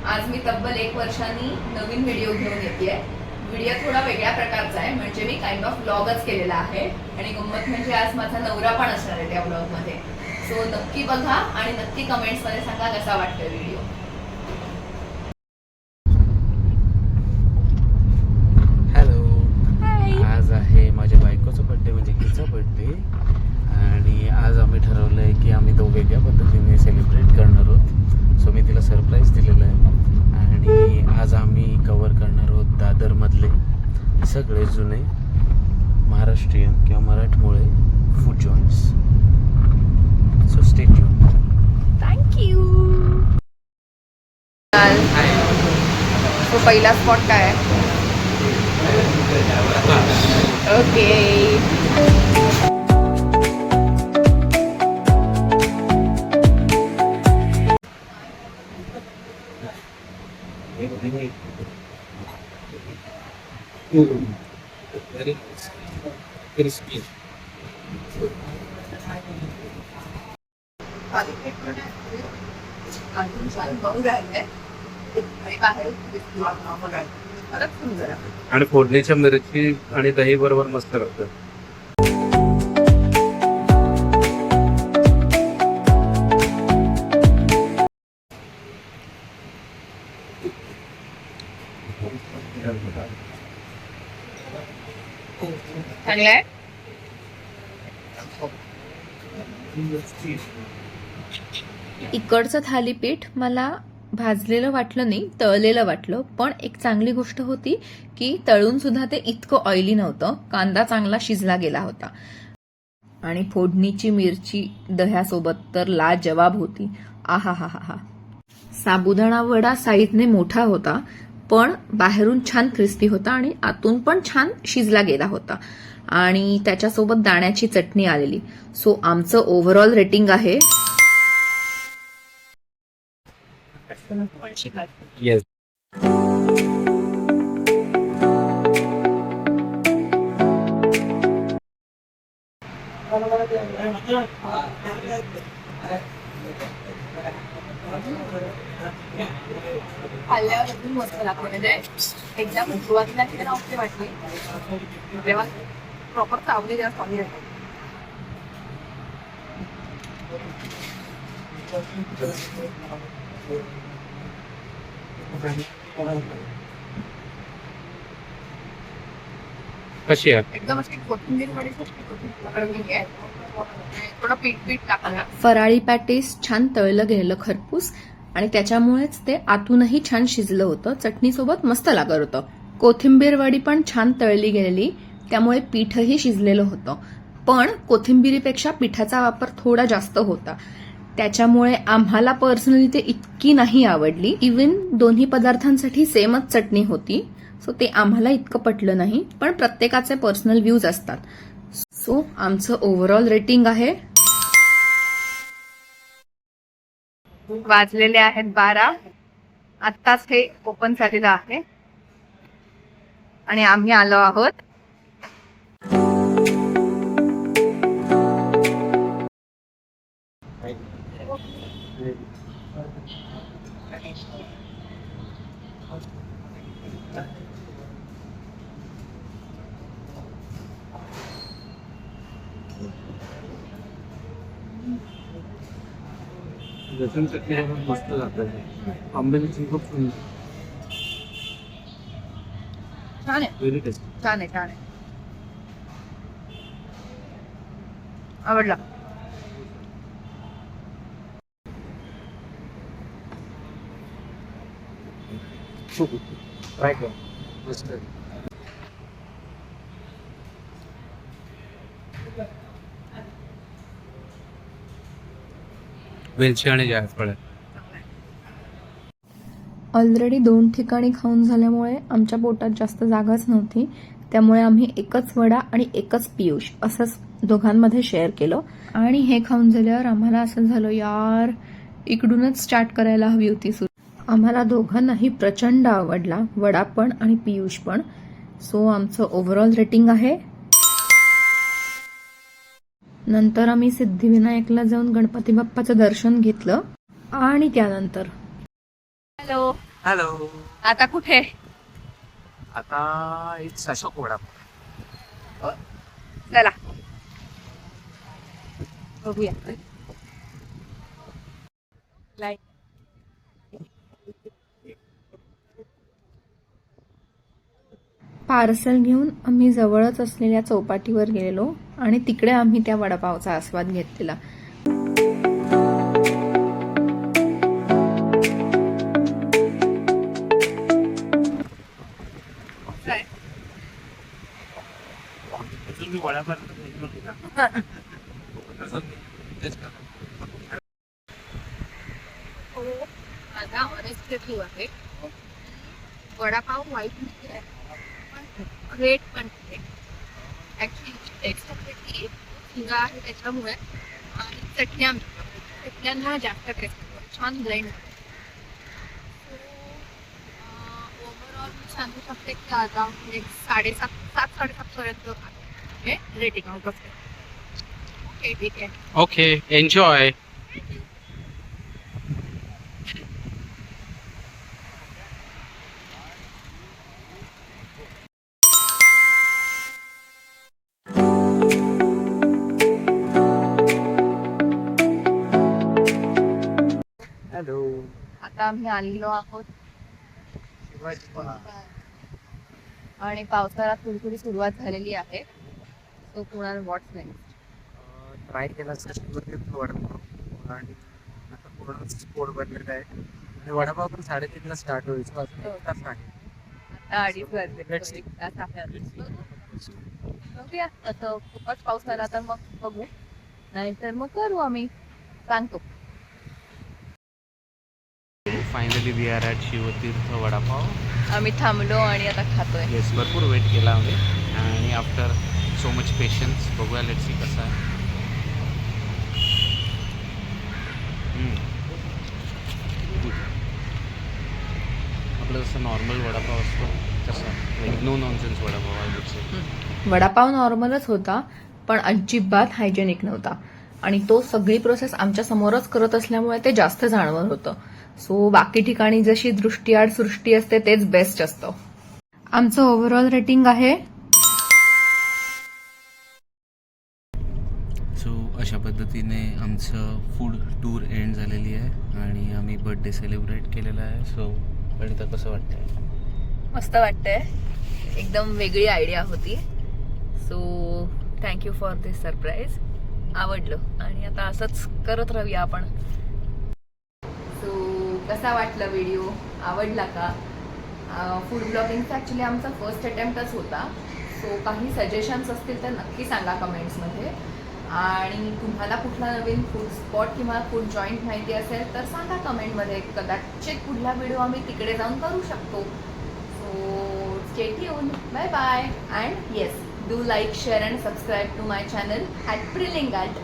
आज मी तब्बल 1 वर्षांनी नवीन व्हिडिओ घेऊन येते. व्हिडिओ थोडा वेगळ्या प्रकारचा आहे, म्हणजे मी काइंड ऑफ व्लॉगच केलेला आहे आणि गंमत म्हणजे आज माझा नवरा पण असणार आहे त्या व्लॉगमध्ये. सो नक्की बघा आणि नक्की कमेंट्समध्ये सांगा कसा वाटतोय व्हिडिओ. हॅलो, आज आहे माझ्या बायकोचा बर्थडे, म्हणजे हिचा बर्थडे. आणि आज आम्ही ठरवलंय की आम्ही तो वेगळ्या पद्धतीने सेलिब्रेट करणार आहोत. सो मी तिला सरप्राईज दिलेलं आहे आणि आज आम्ही कव्हर करणार आहोत दादरमधले सगळे जुने महाराष्ट्रीयन किंवा मराठमोळे food joints. So stay tuned. Thank you. तो पहिला स्पॉट काय आहे? ओके. क्रिस्पी. आणि फोडणीच्या मिरची आणि दही बरोबर मस्त लागतं. चांगलंय. इकडचं थालीपीठ मला भाजलेलं वाटलं नाही, तळलेलं वाटलं. पण एक चांगली गोष्ट होती की तळून सुद्धा ते इतकं ऑइली नव्हतं. कांदा चांगला शिजला गेला होता आणि फोडणीची मिरची दह्यासोबत तर लाजवाब होती. आहा हा हा हा. साबुदाणा वडा साईजने मोठा होता, पण बाहेरून छान क्रिस्पी होता आणि आतून पण छान शिजला गेला होता. आणि त्याच्यासोबत दाण्याची चटणी आलेली. सो आमचं ओव्हरऑल रेटिंग आहे येस. खाल्ल्यावर अजून मस्त लागते. म्हणजे एकदम सुरुवातीला किती नव्हते वाटली, तेव्हा प्रॉपर चावली जेव्हा स्वामी राहते. कशी आहे? एकदम अशी कोथिंबीर वडी थोडं पीठ पीठ टाकलं. फराळी पॅटीस छान तळलं गेलेलं खरपूस आणि त्याच्यामुळेच ते आतूनही छान शिजलं होतं. चटणीसोबत मस्त लागत होतं. कोथिंबीर वडी पण छान तळली गेलेली, त्यामुळे पीठही शिजलेलं होतं. पण कोथिंबीरीपेक्षा पिठाचा वापर थोडा जास्त होता, त्याच्यामुळे आम्हाला पर्सनली ते इतकी नाही आवडली. इव्हन दोन्ही पदार्थांसाठी सेमच चटणी होती, सो ते आम्हाला इतकं पटलं नाही. पण प्रत्येकाचे पर्सनल व्ह्यूज असतात. सो आमचं ओव्हरऑल रेटिंग आहे. वाजलेले आहेत 12. आत्ताच हे ओपन झालेलं आहे आणि आम्ही आलो आहोत लसूण चटणी मस्त लागतं. कॉम्बिनेशन खूप सुंदर. छान आहे. Very tasty. छान आहे. छान आहे. आवडला. ट्राय कर. मस्त. वेलची आणि जायफळ. ऑलरेडी 2 ठिकाणी खाऊन झाल्यामुळे आमच्या पोटात जास्त जागाच नव्हती, त्यामुळे आम्ही एकच वडा आणि एकच पियुष असंच दोघांमध्ये शेअर केलं. आणि हे खाऊन झाल्यावर आम्हाला असं झालं, यार इकडूनच स्टार्ट करायला हवी होती. आम्हाला दोघांनाही प्रचंड आवडला, वडा पण आणि पियुष पण. सो आमचं ओव्हरऑल रेटिंग आहे नंतर आम्ही सिद्धिविनायकला जाऊन गणपती बाप्पाचं दर्शन घेतलं आणि त्यानंतर हॅलो, हॅलो. आता कुठे? आता इट्स अशोक वडापाव. चला बघूया. पार्सल घेऊन आम्ही जवळच असलेल्या चौपाटीवर गेलेलो आणि तिकडे आम्ही त्या वडापावचा आस्वाद घेतलेला. माझा ऑनेस्ट रिव्ह्यू आहे. वडापाव वाईट नाही पण ग्रेट पण ऍक्च्युली टेस्ट ती शिगा आहे त्याच्यामुळे आणि चटण्यांना जास्त टेस्ट छान ब्लेंड. ओव्हरऑल मी सांगू शकते की आता एक 7.5 पर्यंत आहे रेटिंग आउट ऑफ 10. ओके ठीक आहे. Okay enjoy. हॅलो. आता आम्ही आलेलो आहोत आणि पावसाळ्यात थोडी थोडी सुरुवात झालेली आहे. सो कुणाला व्हॉट्स नाही. ट्राय केला वडापाव आणि आता पूर्ण स्पोर्ट बनलेला आहे आणि वडापाव पण 3:30ला स्टार्ट होईल. So अजून एक तास आहे. आता 2:30 वाजले. बघूया आता खूपच पाऊस आला तर मग बघू नाहीतर मग करू आम्ही सांगतो. Finally we are at Shivtirth vada pav. आम्ही थांबलो आणि आता खातोय. येस भरपूर वेट केला आम्ही आणि आफ्टर सो मच पेशन्स बघूया लेट्स सी कसा आहे. आपलं जसं नॉर्मल वडापाव असतो तसा like no nonsense vada pav I would say. Vada pav नॉर्मलच होता पण अजिबात हायजेनिक नव्हता आणि तो सगळी प्रोसेस आमच्या समोरच करत असल्यामुळे ते जास्त जाणवत होतं. सो बाकी ठिकाणी जशी दृष्टीआड सृष्टी असते तेच बेस्ट असतं. आमचं ओव्हरऑल रेटिंग आहे. सो अशा पद्धतीने आमचं फूड टूर एंड झालेली आहे आणि आम्ही बर्थडे सेलिब्रेट केलेला आहे. सो गणिता कसं वाटतंय? मस्त वाटतंय. एकदम वेगळी आयडिया होती. So thank you for this surprise. आवडलं आणि आता असंच करत राहूया आपण. सो कसा वाटला व्हिडिओ? आवडला का? फूड ब्लॉगिंगचा ॲक्च्युली आमचा फर्स्ट अटेम्प्टच होता. सो काही सजेशन्स असतील तर नक्की सांगा कमेंट्समध्ये. आणि तुम्हाला कुठला नवीन फूड स्पॉट किंवा फूड जॉईंट माहिती असेल तर सांगा कमेंटमध्ये. कदाचित पुढला व्हिडिओ आम्ही तिकडे जाऊन करू शकतो. So stay tuned. Bye bye. And yes, do like, share and subscribe to my channel at Prilingat.